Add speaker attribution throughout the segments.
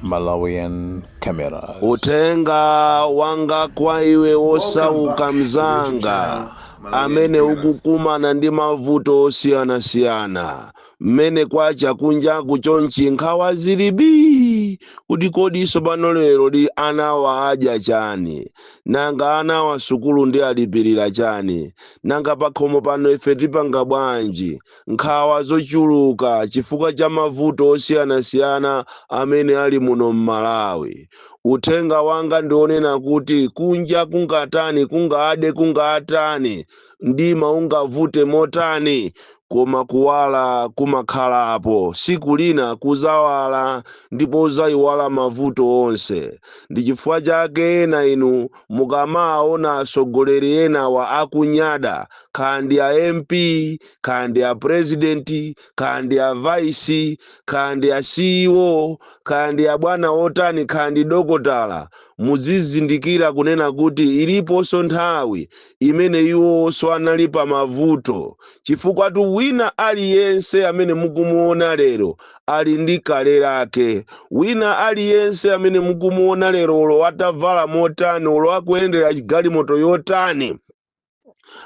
Speaker 1: Malawian cameras.
Speaker 2: Utenga wanga kwa iwe osauka mzanga amene ukukumana ndi mavuto osiyanasiyana mmene kwacha kunja kuchonchi nkhawa zilibi kuti kodi pano lero li anawa adya chani nanga anawa sukulu ndi alipirira chani nanga pakhomo pano ife tipanga bwanji nkhawa zochuluka chifukwa cha mavuto osiyanasiyana amene ali muno m'Malawi. Utenga wanga ndionena kuti kunja kungatani kungaade kungatani ndima ungavute motani koma kuwala kumakhalapo siku lina kuzawala ndipo uzayiwala mavuto onse. Ndi chifukwa chake ena inu mukamaona atsogoleri enawa akunyada kandi a MP kandi a president kandi a vice kandi a CEO kandi a bwana otani kandi dokotala muzizindikira kunena kuti iliponso nthawi imene iwonso anali pa mavuto chifukwa tu wina aliyense amene mukumuona lero ali ndi kale lake. Wina aliyense amene mukumuona lero ulo atavala motani ulo akuyendera galimoto yotani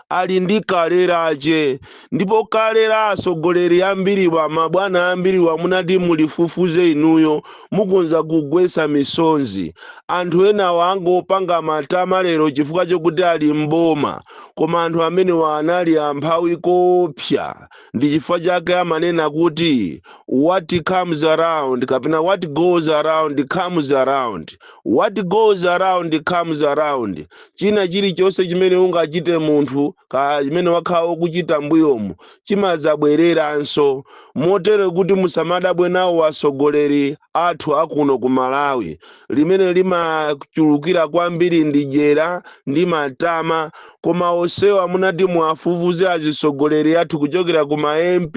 Speaker 2: ali ndi kale lake. Ndipo kale la atsogoleri ambiriwa mabwana ambiriwa munati mulifufuze inuyo mukonza kugwesa misonzi. Anthu enawa angopanga matama lero chifukwa chokuti ali mboma koma anthu amene anali amphawi kopsa. Ndi chifukwa chake amanena kuti what comes around kapena what goes around comes around. What goes around comes around. China chilichonse chimene ungachite munthu ka chimene wakhawo kuchita mbuyomu chimazabwereranso. Motero kuti musamadabwe nawo atsogoleri athu akuno ku Malawi limene limachulukira kwambiri ndi dyera ndi matama koma onsewa munati muafufuze atsogoleri athu kuchokera ku ma MP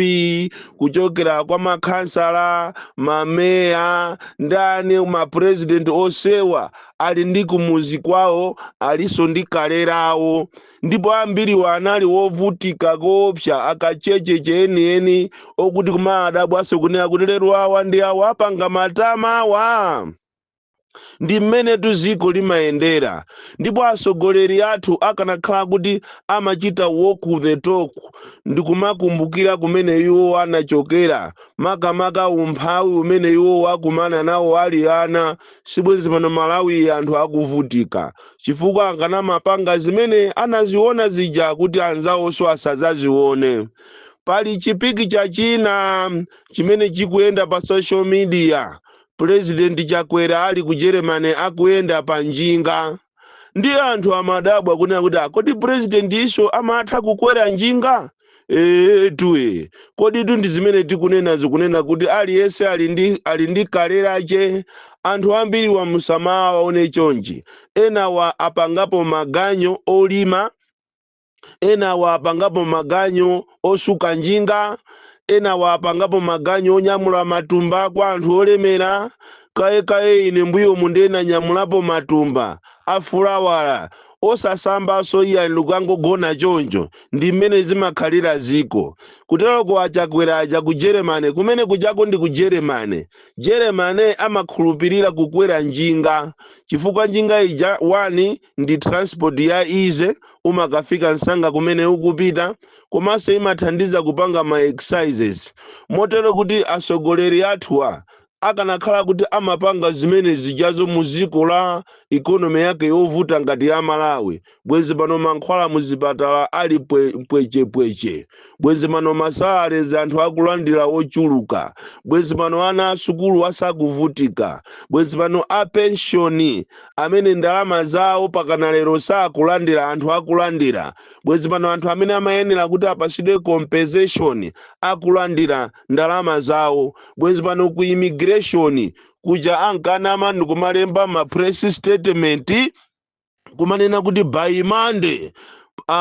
Speaker 2: kuchokera kwa makhansala mameya ndani ma president onsewa ali ndi kumuzi kwawo aliso ndi kale lawo. Ndipo ambiriwa anali wovutika kopsa akacheche enieni okuti kumadabwaso kunena kuti lero awa ndi awa apanga matama awa. Ndi mmene dziko limayendera. Ndipo atsogoleri athu akanakhala kuti amachita walk the talk ndi kumakumbukira kumene iwo anachokera makamaka umphawi umene iwo akumana nawo ali ana sibwenzi pano Malawi anthu akuvutika chifukwa akanamapanga zimene anaziona zija kuti anzawonso asazazione. Pali chipiki cha China chimene chikuyenda pa social media. President Chakwera ali ku Germany akuyenda pa njinga. Ndi anthu amadabwa kunena kuti kodi president iso amatha kukwera njinga? Tuwe. Kodi ndi zimene tikunena zikunena kuti aliyense ali ndi kale lake. Anthu ambiri wa musamawa waone chonchi. Enawa apangapo maganyo olima. Enawa apangapo maganyo osuka njinga. Enawa apangapo maganyo onyamula matumba kwa anthu olemera. Kaye ine mbuyo mundena nyamulapo matumba afulawala osasambaso iya ndikangogona choncho. Ndi mmene zimakhalira ziko. Kutero kwa Chakwera aja ku Germany kumene kujako ndi ku Germany. Germany amakhulupirira kukwera njinga chifukwa njinga ija wani ndi transport ya easy umakafika nsanga kumene ukupita komanso imathandiza kupanga ma exercises. Motero kuti atsogoleri athuwa akanakhala kuti amapanga zimene zijazo muziko la economy yake yovuta ngati ya Malawi bwenzi pano mankhwala muzipatala ali pweche. Bwenzi pano masalari anthu akulandira ochuluka. Bwenzi pano ana asukulu asakuvutika. Bwenzi pano a pensioni amene ndalama zawo pakana lero sakulandira anthu akulandira. Bwenzi pano anthu amene amayenera kuti apasidwe compensation akulandira ndalama zawo. Bwenzi pano ku immigration kuja ankanama ndikumalemba ma press statement kumanena kuti by Monday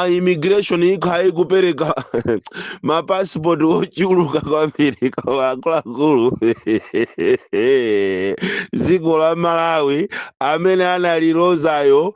Speaker 2: immigration ikhayi kupereka mapassport ochuluka kwambiri kwa akuluakulu dziko la Malawi amene analilozayo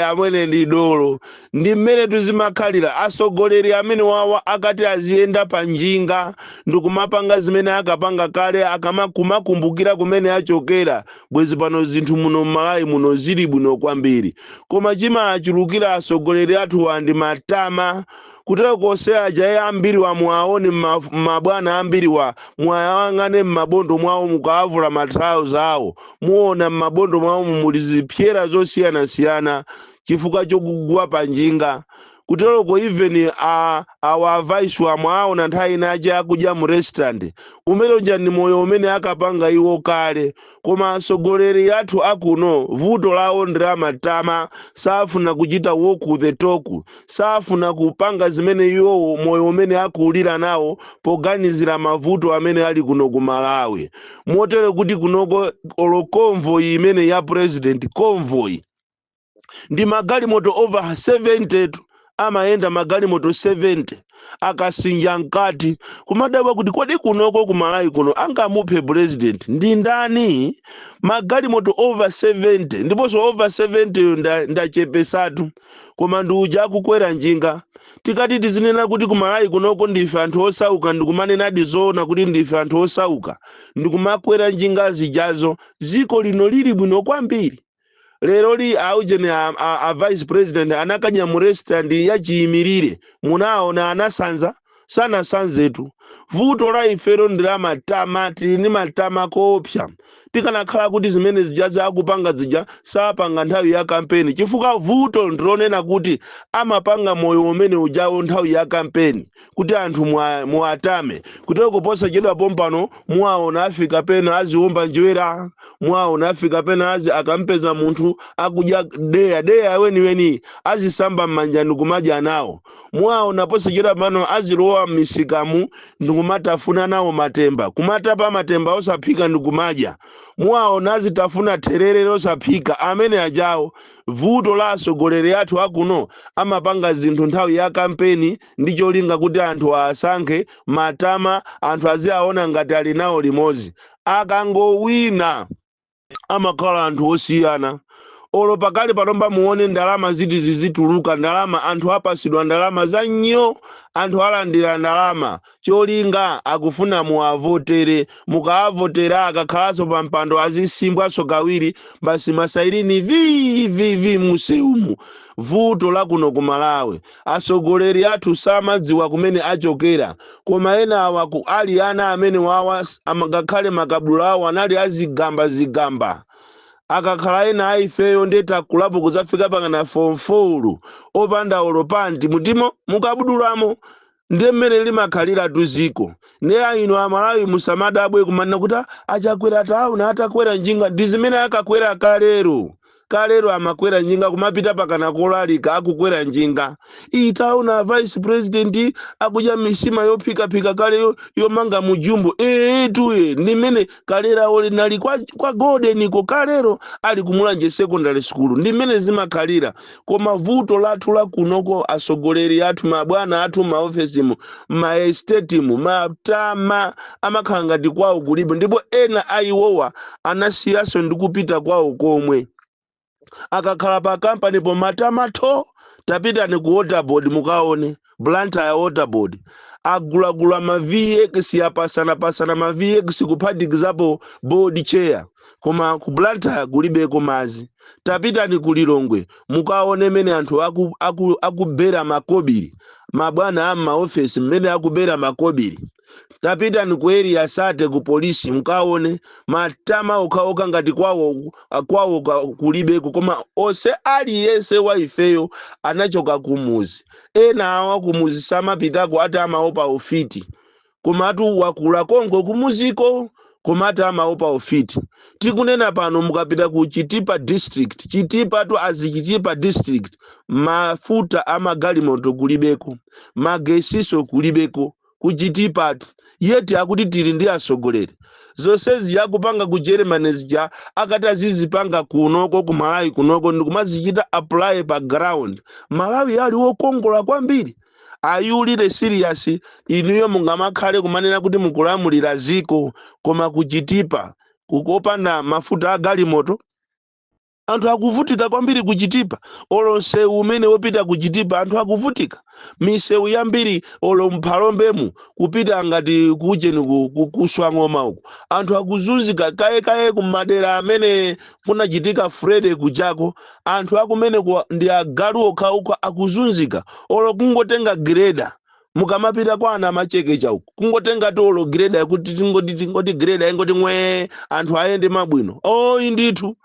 Speaker 2: amene ndi dolo. Ndi mmene tuzimakhalira atsogoleri amene wawa akati aziyenda pa njinga ndikumapanga zimene akapanga kale akamakumbukira kumene achokera. Bwezi pano zinthu muno Malawi muno zili bwino kwambiri, koma chimachulukira atsogoleri athu ndi matama kutero konse aja ambiri wa muwaone mabwana ambiri wa mwayang'ane m'mabondo mwawo mukaavula matrauzi awo muona m'mabondo mwawo muli zipyera zosiyanasiyana chifukwa chokugwa pa njinga. Kuteroko even our vice wa mwaona nthawi inaje akudya mu restaurant umene uja ndi moyo umene akapanga iwo kale, koma atsogoleri athu akuno vuto lawo ndi amatama, safuna kuchita walk the talk, safuna kupanga zimene iwo moyo umene akulira nawo poganizira mavuto amene ali kuno ku Malawi. Motere kuti kunoko olo convoy imene ya president convoy ndi magalimoto over 70 amayenda magalimoto 70 akasinja mkati kumadabwa kuti kodi kunoko ku Malawi kuno angamuphe president ndi ndani? Magalimoto over 70 ndiponso over 70 ndachepesatu, koma ndi uja akukwera njinga. Tikati tizinena kuti ku Malawi kunoko ndife anthu osauka ndikumanena zoona kuti ndife anthu osauka ndikumakwera njinga zijazo, dziko lino lili bwino kwambiri. Lero li aujene a vice president anakanya mu restaurant yachiyimirire munaona anasanza sana sanzetu. Vuto la ifero ndi la matama, tili ni matama koopsa. Tikanakhala kuti zimene zijaza akupanga zija sapanga nthawi ya kampeni, chifukwa vuto ndilonena kuti amapanga moyo umene ujawo nthawi ya kampeni kuti anthu muatame. Kutero kuposa chedwa pompano muwaona afika pena aziwomba njwera, muwaona afika pena akampeza munthu akudya deya weni azisamba m'manja ndikumadya nawo. Muwaona posa chedwa pano azilowa m'misikamu ndikumatafuna nawo matemba, kumatapa matemba osaphika ndikumadya. Muwaona azitafuna therere osaphika. Amene ajawo vuto la atsogoleri athu akuno amapanga zinthu nthawi ya kampeni ndi cholinga kuti anthu asankhe matama, anthu aziaona ngati ali nawo limodzi. Akangowina amakhala anthu osiyana. Olo pakali palomba muone ndalama zituluka, ndalama anthu apasidwa ndalama za nnyo, anthu alandira ndalama cholinga akufuna muavotere. Mukaavotera akakhalaso pa mpando azisimbwaso kawiri basi masairini vi museumu. Vuto la kuno ku Malawi atsogoleri athu samadziwa kumene achokera, koma ena awa ali ana amene wawa ngakhale makabudula awo anali azigamba akakhala ena aifeyo ndeta kulapo kuzafika pangana form 4 opanda olopanti mutimo mukabudulamo. Ndiye mmene limakhalira tuziko. Ne ino Amalawi musamadabwe kumanena kuti achakwera tauna atakwera njinga ndi zimene akakwera kalero amakwera njinga kumapita pakana kolalika akukwera njinga. Itauna vice president akudya misima yophika kale yomanga mujumbo tuye ndimene kalera ole nali kwa golden ko kalero ali kumulanje secondary school ndimene zimakhalira. Koma vuto lathu la kunoko atsogoleri athu mabwana athu maofesi mu ma estate mu matama amakhala ngati kwawo kulibe, ndipo ena aiwowa anasiyaso ndikupita kwawo komwe. Akakhala pa kampani po matamato tapita ni ku waterboard mukaone Blantyre waterboard agulagula ma VX yapasana ma VX kuphatikizapo board chair, koma ku Blantyre kulibeko mazi. Tapita ni ku Lilongwe mukaone mene anthu akubera makobiri, mabwana a maofesi mmene akubera makobiri. Tapita ni ku area sate ku polisi mukaone matama okaoka ngati kwawo kulibeko, koma ose aliyense waifeyo anachoka kumuzi. Ena awa kumuzi samapitako ati amaopa ufiti, koma atu wakula kongo kumuziko koma ati amaopa ufiti. Tikunena pano mukapita ku Chitipa district, Chitipa tu Chitipa district mafuta amagalimoto kulibeko, magesiso kulibeko ku Chitipa tu. Yeti akuti tili ndi atsogoleri. zonsezi yakupanga ku Germany zija akati azizipanga kunoko ku Malawi kunoko ndikumazichita apply pa ground. Malawi ali wokongola kwambiri. Ayulire serious inuyo mungamakhale kumanena kuti mukulamulira ziko koma kuchitipa kukopanda mafuta a galimoto anthu akuvutika kwambiri kuchitipa. Olo msewu umene wopita kuchitipa anthu akuvutika. Misewu yambiri olo mpalombemu kupita ngati kucheni kuswa ng'oma uku anthu akuzunzika kaye kumadera amene kunachitika Friday kujako anthu akumene ndi agalu okha akuzunzika. Olo kungotenga greda mukamapita kwa ana machekecha uku kungotenga tolo greda yakuti tingoti greda ingoti mwe anthu ayende mabwino. Ndithu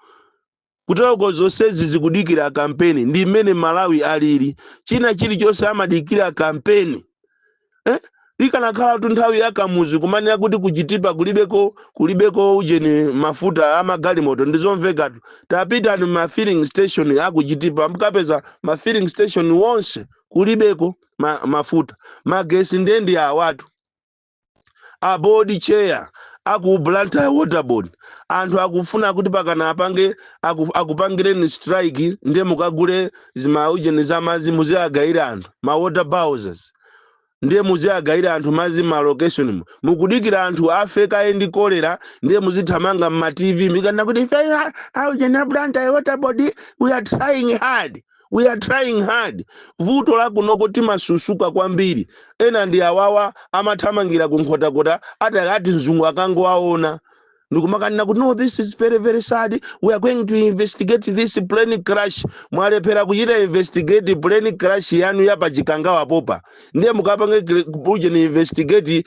Speaker 2: kutoko zonsezi zikudikira kampeni ndi mmene Malawi alili. China chilichonse amadikira kampeni. Likanakhala tu nthawi yakamuzi kumanena kuti kuchitipa kulibeko ujeni mafuta amagalimoto ndizomvekatu. Tapita ni ma filling station akuchitipa mukapeza ma filling station wonse kulibeko mafuta. Magesi ndendi ya watu. A board chair aku Blantyre water board anthu akufuna kuti pakana apange akupangireni strike ndiye mukagule zimaujeni za mazi muziagaira anthu ma water bowsers ndiye muziagaira anthu mazi ma location mukudikira anthu afe kaendi kolera ndiye muzithamanga ma TV mikana kuti aujeni Blantyre water board we are trying hard. Vuto la kunoko timasusuka kwambiri. Ena ndi awawa amathamangira kunkhotakota ati mzungu akangowaona. Ndikumakanena kuti no, this is very very sad. We are going to investigate this plane crash. Mwalephera kuchita investigate plane crash yanu ya pachikangawa popa. Ndiye mukapange ujeni investigate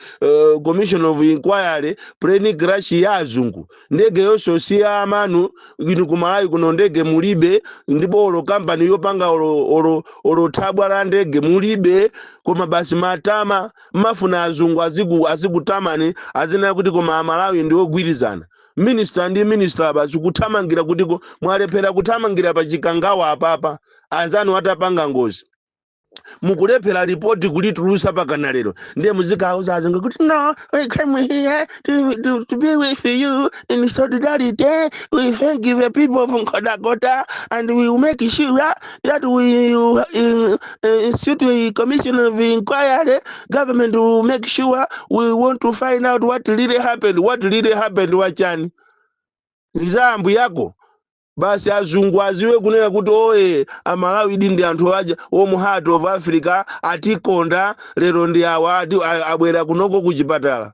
Speaker 2: commission of inquiry plane crash ya azungu. Ndege yonse siya amanu inu ku Malawi kuno ndege mulibe ndipo olo company yopanga olo thabwa la ndege mulibe koma basi matama mafuna azungu azikutamani azinena kuti koma Malawi ndi ogwirizana. Minister ndi minister basi kuthamangira kuti mwalephera kuthamangira pachikangawa apapa azanu atapanga ngozi. Mukulephera report kulitulusa pakana lero ndiye muzikauza azungu kuti no, we came here to be with you in solidarity. We thank the people of Nkhotakota and we will make sure that we institute a commission of inquiry. Government will make sure we want to find out what really happened. Wachani nzambu yako basi azungu aziwe kunena kuti oye Amalawi ndi anthu aja mu heart of Africa atikonda lero ndi awa abwera kunoko kuchipatala.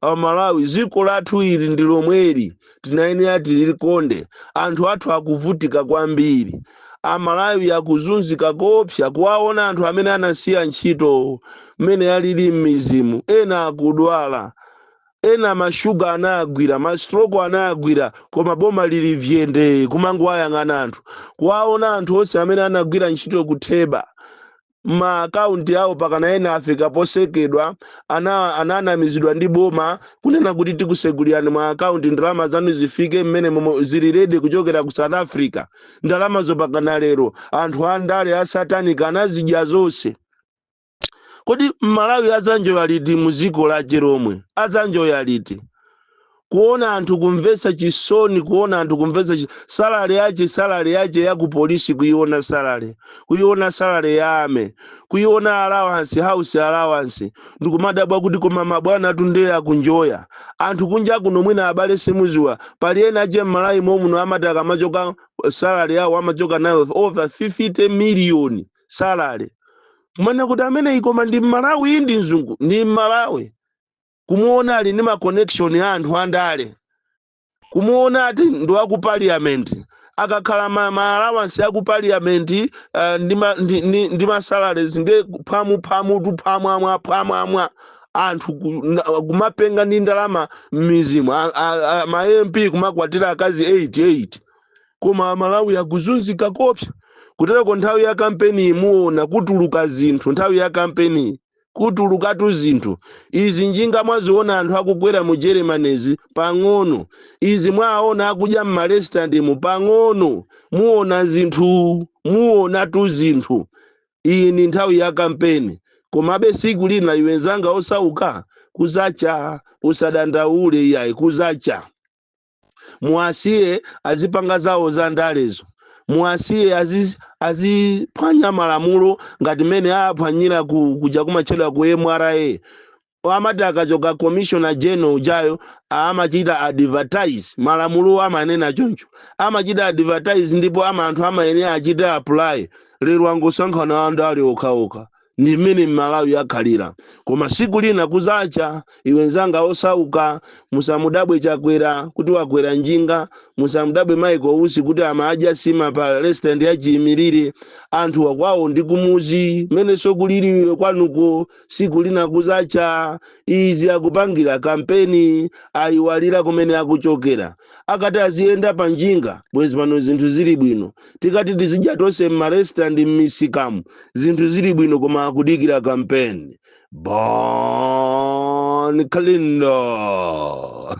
Speaker 2: Amalawi ziko lathu ili ndi lomweli tinayenera tilikonde. Anthu athu akuvutika kwambiri. Amalawi akuzunzika kopsa kuwaona anthu amene anasiya ntchito mmene alili m'mizimu. Ena akudwala. Ena mashuga anagwira, mastroke anagwira, koma boma lili vyende kumangowayang'ana anthu. Kuwaona anthu onse amene anagwira ntchito kutheba ma account yawo pakana ena afika posekedwa ananamizidwa ndi boma kunena kuti tikusegulirani ma account ndalama zanu zifike mmene zili ready kuchokera ku South Africa. Ndalama zo pakana lero anthu andale a satanic anazidya zonse. Kodi Malawi azanjoya liti muziko la Jeromwe? Azanjoya liti? Kuona anthu kumvesa chisoni, kuona anthu kumvesa salary yache ya ku polisi kuiona salary ya ame, kuiona allowance, house allowance. Ndikumadabwa kuti koma mabwana tunde akunjoya. Anthu kunja kuno mwina abale simuziwa. Pali ena aje Malawi momuno amataka machoka salary yawo amachoka nayo over 50 million salary. Kumana kuti amene ikoma ndi Malawi ndi nzungu ndi Malawi. Kumuona ali ni ma connection ya anthu andale. Kumuona ati ndo aku parliament. Akakhala ma allowance ya ku parliament ndi ma salaries ndi pamwa anthu kumapenga ndi ndalama m'mizimu. Ma MP kumakwatira akazi 88. Koma Malawi akuzunzika kopsa. Kutereko nthawi ya kampeni muona kutuluka zinthu nthawi ya kampeni kutulukatu zinthu. Izi njinga mwaziona anthu akugwera mu Germany pang'ono. Izi mwaona akudya mu restaurant mu pang'ono. Muona zinthu, muona tu zinthu. Iyi ni nthawi ya kampeni. komabe siku lina iwenzanga osauka kuzacha, usadandaule iyayi kuzacha. Muasiye azipanga zawo za ndalezo, muasiye aziphwanya malamulo ngati mene aphwanyira kuja kumachedwa ku MRA. Amati akachoka commissioner general ujayo amachita advertise malamulo amanena choncho, amachita advertise ndipo anthu amayenera achita apply. Lero angosankhana andale okhaokha ndi mmene Malawi akhalira. Koma siku lina kuzacha iwenzanga osauka, musamudabwe Chakwera kuti wakwera njinga, musamudabwe Michael Usi kuti amadya sima pa restaurant yachiyimirire. Anthu wakwawo ndi kumuzi mene sokuliriwe kwanuko. Siku lina kuzacha izi akupangira kampeni ayiwalira kumene akuchokera. Akati aziyenda pa njinga bwezi pano zinthu zili bwino, tikati tizidya tonse m'marestaurant m'misikamu zinthu zili bwino, koma akudikira kampeni. Bon Kalindo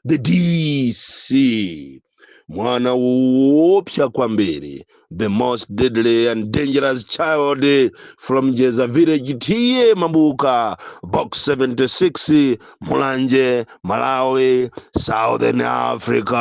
Speaker 2: the DC mwana woopsa kwambiri, the most deadly and dangerous child from Jeza village tiye Mambuka box 76 Mulanje, Malawi, Southern Africa.